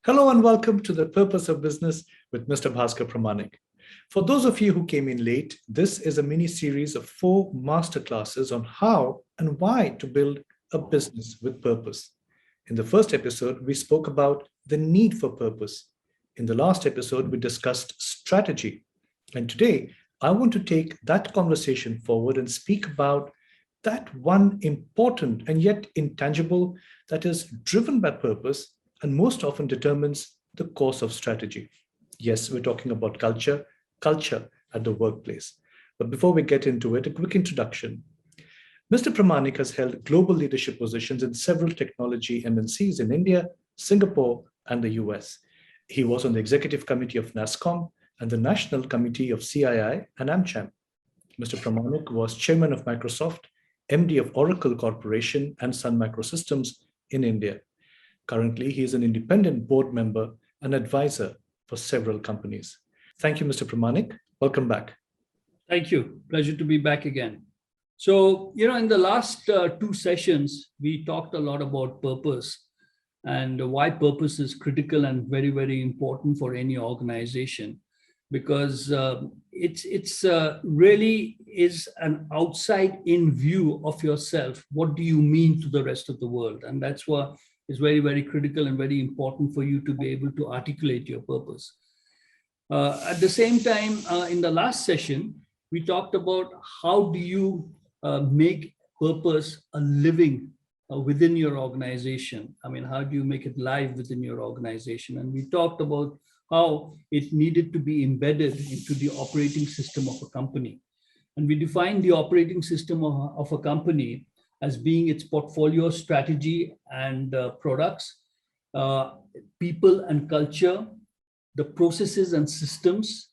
Hello and welcome to The Purpose of Business with Mr. Bhaskar Pramanik. For those of you who came in late, this is a mini series of 4 masterclasses on how and why to build a business with purpose. In the first episode, we spoke about the need for purpose. In the last episode, we discussed strategy. And today, I want to take that conversation forward and speak about that one important and yet intangible that is driven by purpose and most often determines the course of strategy. Yes, we're talking about culture at the workplace. But before we get into it, a quick introduction. Mr. Pramanik has held global leadership positions in several technology MNCs in India, Singapore, and the US. He was on the executive committee of NASSCOM and the national committee of CII and AmCham. Mr. Pramanik was chairman of Microsoft, MD of Oracle Corporation and Sun Microsystems in India. Currently, he is an independent board member and advisor for several companies. Thank you, Mr. Pramanik. Welcome back. Thank you. Pleasure to be back again. So, in the last 2 sessions, we talked a lot about purpose and why purpose is critical and very, very important for any organization, because it's really is an outside-in view of yourself. What do you mean to the rest of the world? And that's what is very, very critical and very important for you to be able to articulate your purpose. At the same time, in the last session, we talked about how do you make purpose a living within your organization. I mean, how do you make it live within your organization? And we talked about how it needed to be embedded into the operating system of a company. And we defined the operating system of a company as being its portfolio strategy and products, people and culture, the processes and systems,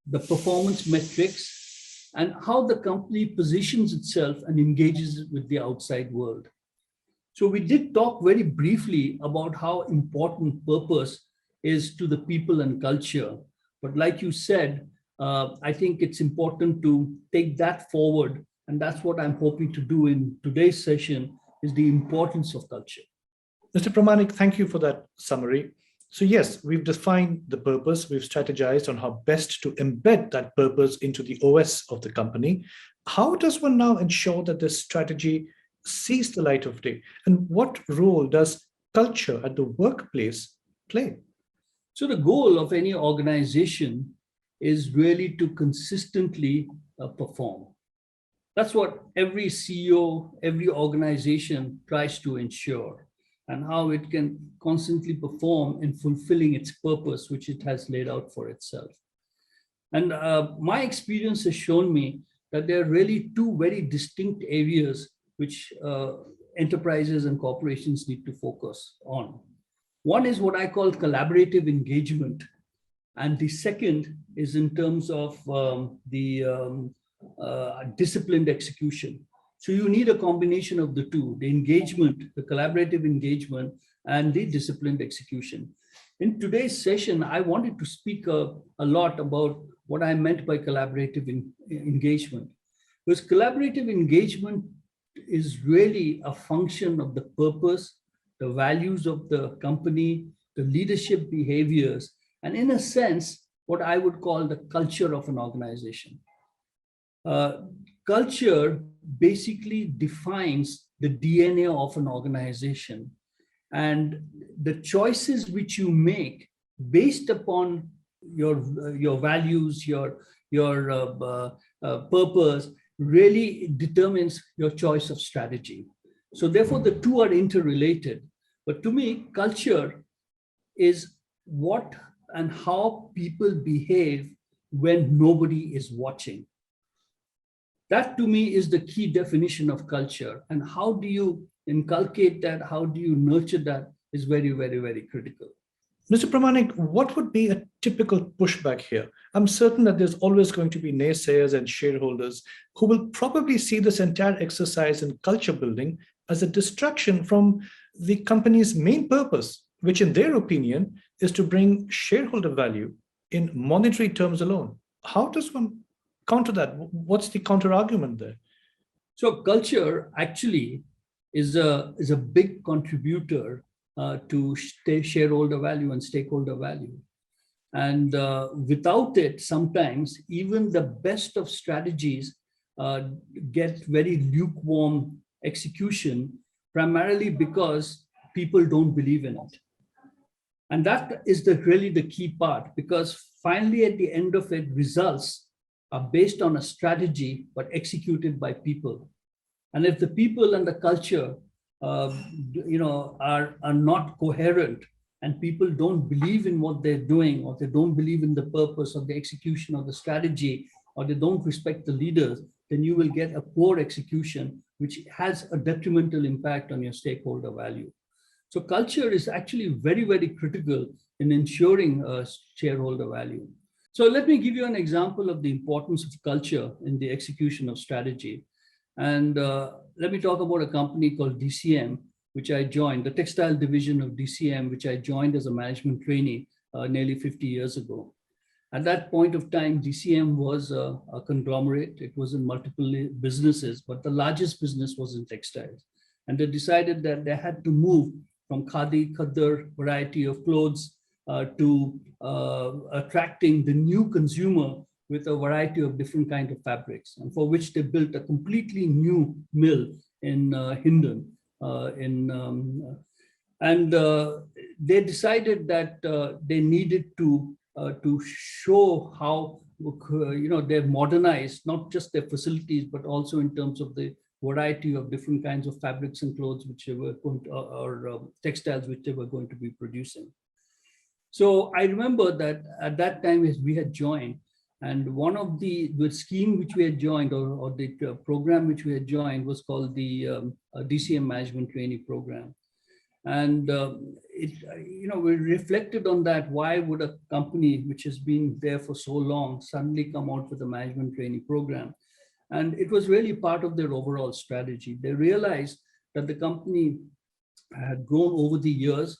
the performance metrics, and how the company positions itself and engages with the outside world. So we did talk very briefly about how important purpose is to the people and culture. But like you said, I think it's important to take that forward. And that's what I'm hoping to do in today's session, is the importance of culture. Mr. Pramanik, thank you for that summary. So yes, we've defined the purpose. We've strategized on how best to embed that purpose into the OS of the company. How does one now ensure that this strategy sees the light of day? And what role does culture at the workplace play? So the goal of any organization is really to consistently perform. That's what every CEO, every organization tries to ensure, and how it can constantly perform in fulfilling its purpose, which it has laid out for itself. And my experience has shown me that there are really 2 very distinct areas which enterprises and corporations need to focus on. One is what I call collaborative engagement. And the second is in terms of disciplined execution. So you need a combination of the 2, the engagement, the collaborative engagement, and the disciplined execution. In today's session, I wanted to speak a lot about what I meant by collaborative engagement. Because collaborative engagement is really a function of the purpose, the values of the company, the leadership behaviors, and in a sense, what I would call the culture of an organization. Culture basically defines the DNA of an organization, and the choices which you make based upon your values, your purpose really determines your choice of strategy. So therefore, the 2 are interrelated. But to me, culture is what and how people behave when nobody is watching. That to me is the key definition of culture. And how do you inculcate that? How do you nurture that is very, very, very critical. Mr. Pramanik, what would be a typical pushback here? I'm certain that there's always going to be naysayers and shareholders who will probably see this entire exercise in culture building as a distraction from the company's main purpose, which in their opinion is to bring shareholder value in monetary terms alone. How does one counter that? What's the counter argument there? So culture actually is a big contributor to shareholder value and stakeholder value. And without it, sometimes even the best of strategies get very lukewarm execution, primarily because people don't believe in it. And that is really the key part, because finally at the end of it, results are based on a strategy, but executed by people. And if the people and the culture are not coherent, and people don't believe in what they're doing, or they don't believe in the purpose of the execution of the strategy, or they don't respect the leaders, then you will get a poor execution, which has a detrimental impact on your stakeholder value. So culture is actually very, very critical in ensuring shareholder value. So let me give you an example of the importance of culture in the execution of strategy. And let me talk about a company called DCM, which I joined, the textile division of DCM, which I joined as a management trainee nearly 50 years ago. At that point of time, DCM was a conglomerate. It was in multiple businesses, but the largest business was in textiles. And they decided that they had to move from khadi, khadar variety of clothes to attracting the new consumer with a variety of different kinds of fabrics, and for which they built a completely new mill in Hindon. They decided that they needed to show how they've modernized not just their facilities, but also in terms of the variety of different kinds of fabrics and clothes which they were going to, or textiles which they were going to be producing. So I remember that at that time as we had joined, and one of the scheme which we had joined, or the program which we had joined, was called the DCM Management Trainee Program. And we reflected on that. Why would a company which has been there for so long suddenly come out with a management trainee program? And it was really part of their overall strategy. They realized that the company had grown over the years,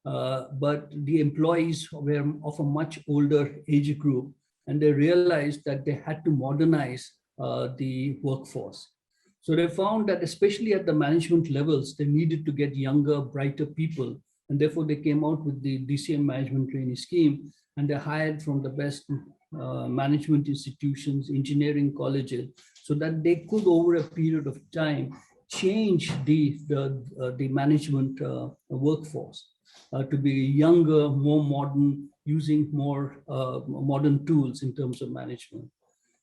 but the employees were of a much older age group, and they realized that they had to modernize the workforce. So they found that especially at the management levels, they needed to get younger, brighter people. And therefore they came out with the DCM Management Trainee Scheme, and they hired from the best management institutions, engineering colleges, so that they could, over a period of time, change the management workforce to be younger, more modern, using more modern tools in terms of management.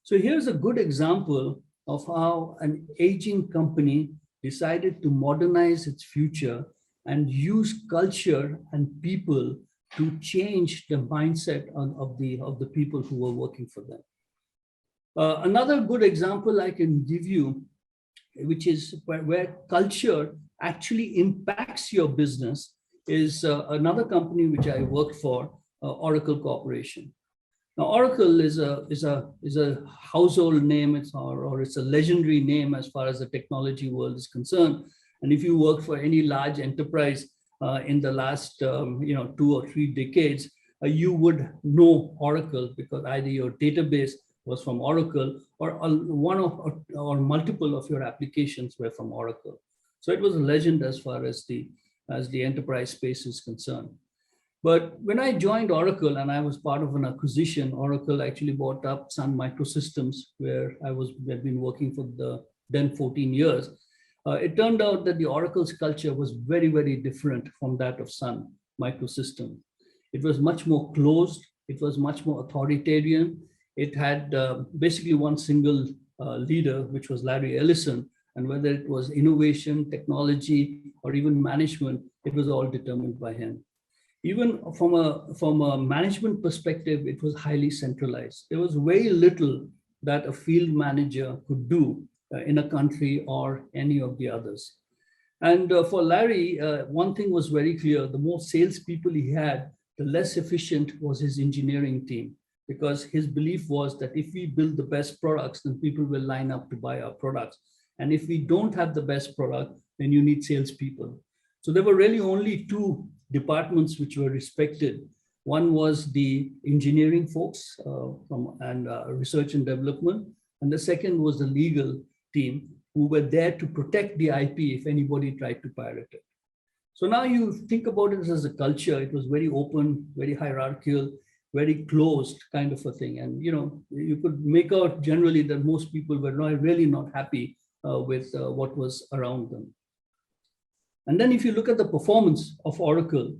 So here's a good example of how an aging company decided to modernize its future and use culture and people to change the mindset of the people who were working for them. Another good example I can give you, which is where culture actually impacts your business, is another company which I worked for, Oracle Corporation. Now, Oracle is a household name, it's a legendary name as far as the technology world is concerned. And if you work for any large enterprise in the last 2 or 3 decades, you would know Oracle, because either your database was from Oracle, or one of or multiple of your applications were from Oracle. So it was a legend as far as the enterprise space is concerned. But when I joined Oracle and I was part of an acquisition, Oracle actually bought up Sun Microsystems, where had been working for the then 14 years. It turned out that the Oracle's culture was very, very different from that of Sun Microsystems. It was much more closed. It was much more authoritarian. It had basically one single leader, which was Larry Ellison. And whether it was innovation, technology, or even management, it was all determined by him. Even from a management perspective, it was highly centralized. There was very little that a field manager could do in a country or any of the others. And for Larry, one thing was very clear: the more salespeople he had, the less efficient was his engineering team, because his belief was that if we build the best products, then people will line up to buy our products. And if we don't have the best product, then you need salespeople. So there were really only 2 departments which were respected. One was the engineering folks and research and development. And the second was the legal team, who were there to protect the IP if anybody tried to pirate it. So now you think about it as a culture. It was very open, very hierarchical, very closed kind of a thing. And you could make out generally that most people were really not happy with what was around them. And then if you look at the performance of Oracle,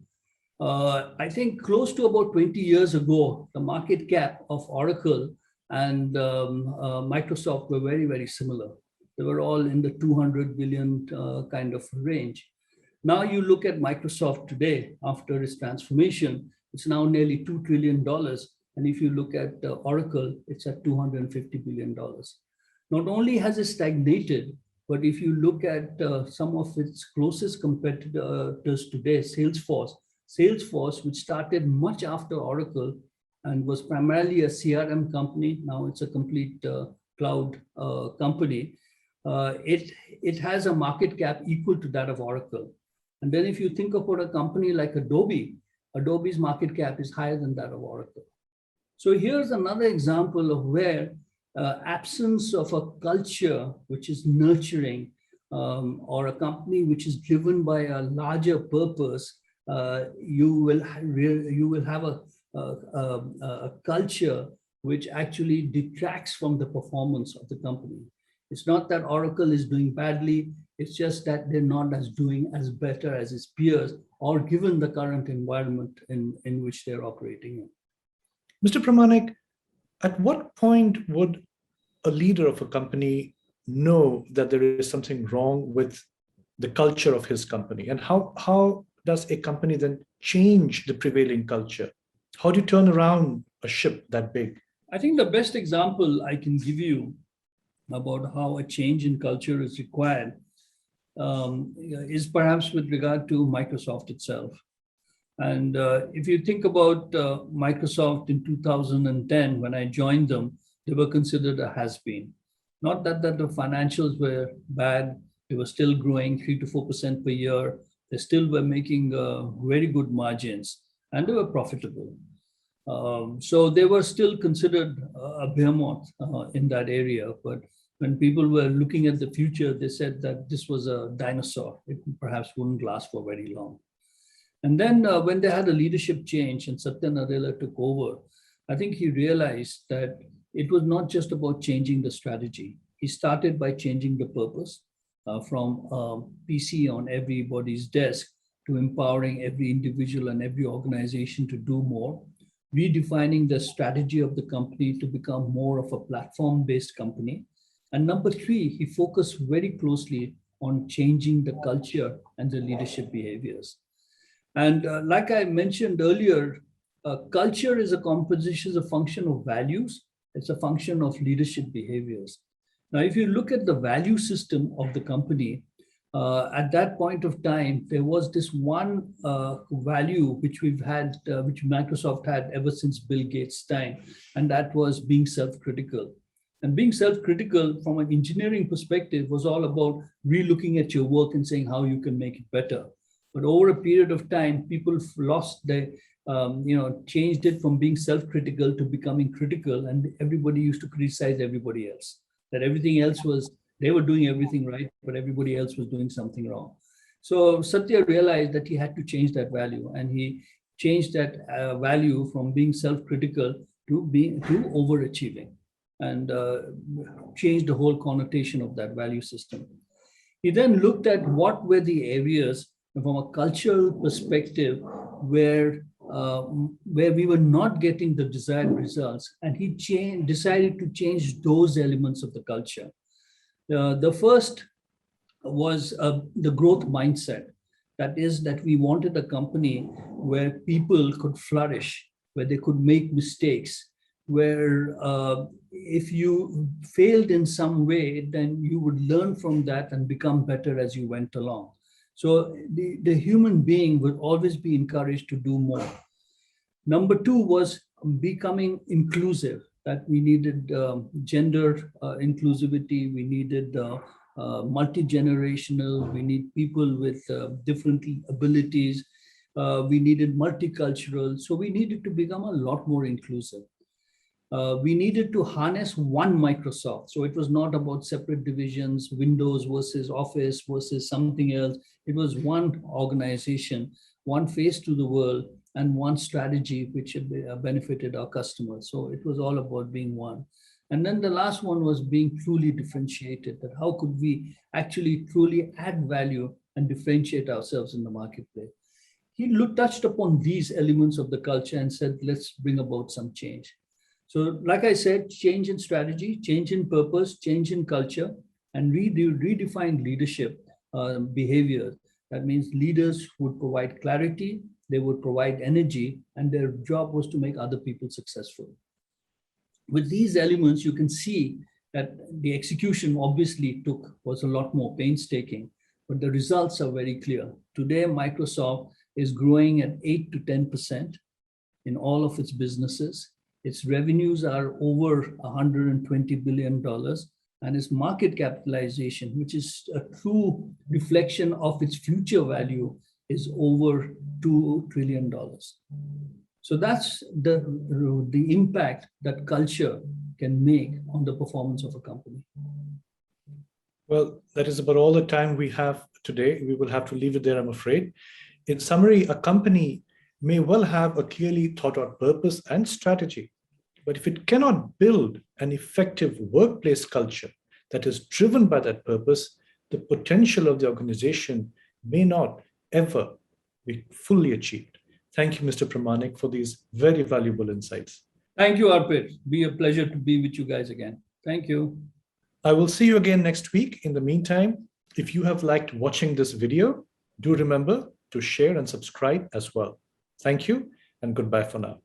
I think close to about 20 years ago, the market cap of Oracle and Microsoft were very, very similar. They were all in the 200 billion kind of range. Now you look at Microsoft today, after its transformation, it's now nearly $2 trillion. And if you look at Oracle, it's at $250 billion. Not only has it stagnated, but if you look at some of its closest competitors today, Salesforce, which started much after Oracle and was primarily a CRM company, now it's a complete cloud company. It has a market cap equal to that of Oracle. And then if you think about a company like Adobe, Adobe's market cap is higher than that of Oracle. So here's another example of where absence of a culture which is nurturing or a company which is driven by a larger purpose, you will have a culture which actually detracts from the performance of the company. It's not that Oracle is doing badly, it's just that they're not doing as better as its peers, or given the current environment in which they're operating in. Mr. Pramanik, at what point would a leader of a company know that there is something wrong with the culture of his company? And how does a company then change the prevailing culture? How do you turn around a ship that big? I think the best example I can give you about how a change in culture is required is perhaps with regard to Microsoft itself. And if you think about Microsoft in 2010, when I joined them, they were considered a has-been. Not that the financials were bad, they were still growing 3 to 4% per year. They still were making very good margins, and they were profitable. So they were still considered a behemoth in that area. But when people were looking at the future, they said that this was a dinosaur. It perhaps wouldn't last for very long. And then when they had a leadership change and Satya Nadella took over, I think he realized that it was not just about changing the strategy. He started by changing the purpose from PC on everybody's desk to empowering every individual and every organization to do more, redefining the strategy of the company to become more of a platform-based company. And number three, he focused very closely on changing the culture and the leadership behaviors. And like I mentioned earlier, culture is a composition, is a function of values. It's a function of leadership behaviors. Now, if you look at the value system of the company, at that point of time, there was this one value which we've had, which Microsoft had ever since Bill Gates' time, and that was being self-critical. And being self-critical from an engineering perspective was all about re-looking at your work and saying how you can make it better. But over a period of time, people lost their, changed it from being self-critical to becoming critical, and everybody used to criticize everybody else. That everything else was, they were doing everything right, but everybody else was doing something wrong. So Satya realized that he had to change that value, and he changed that value from being self-critical to overachieving, and changed the whole connotation of that value system. He then looked at what were the areas from a cultural perspective where we were not getting the desired results, and he decided to change those elements of the culture. The first was the growth mindset. That is, that we wanted a company where people could flourish, where they could make mistakes, where if you failed in some way, then you would learn from that and become better as you went along. So the human being would always be encouraged to do more. Number two was becoming inclusive, that we needed gender inclusivity, we needed multi-generational, we need people with different abilities, we needed multicultural, so we needed to become a lot more inclusive. We needed to harness one Microsoft. So it was not about separate divisions, Windows versus Office versus something else. It was one organization, one face to the world, and one strategy which benefited our customers. So it was all about being one. And then the last one was being truly differentiated, that how could we actually truly add value and differentiate ourselves in the marketplace. He touched upon these elements of the culture and said, let's bring about some change. So like I said, change in strategy, change in purpose, change in culture, and redefine leadership behavior. That means leaders would provide clarity, they would provide energy, and their job was to make other people successful. With these elements, you can see that the execution obviously was a lot more painstaking, but the results are very clear. Today, Microsoft is growing at 8 to 10% in all of its businesses. Its revenues are over $120 billion, and its market capitalization, which is a true reflection of its future value, is over $2 trillion. So that's the impact that culture can make on the performance of a company. Well, that is about all the time we have today. We will have to leave it there, I'm afraid. In summary, a company may well have a clearly thought out purpose and strategy, but if it cannot build an effective workplace culture that is driven by that purpose, the potential of the organization may not ever be fully achieved. Thank you, Mr. Pramanik, for these very valuable insights. Thank you, Arpit. Be a pleasure to be with you guys again. Thank you. I will see you again next week. In the meantime, if you have liked watching this video, do remember to share and subscribe as well. Thank you and goodbye for now.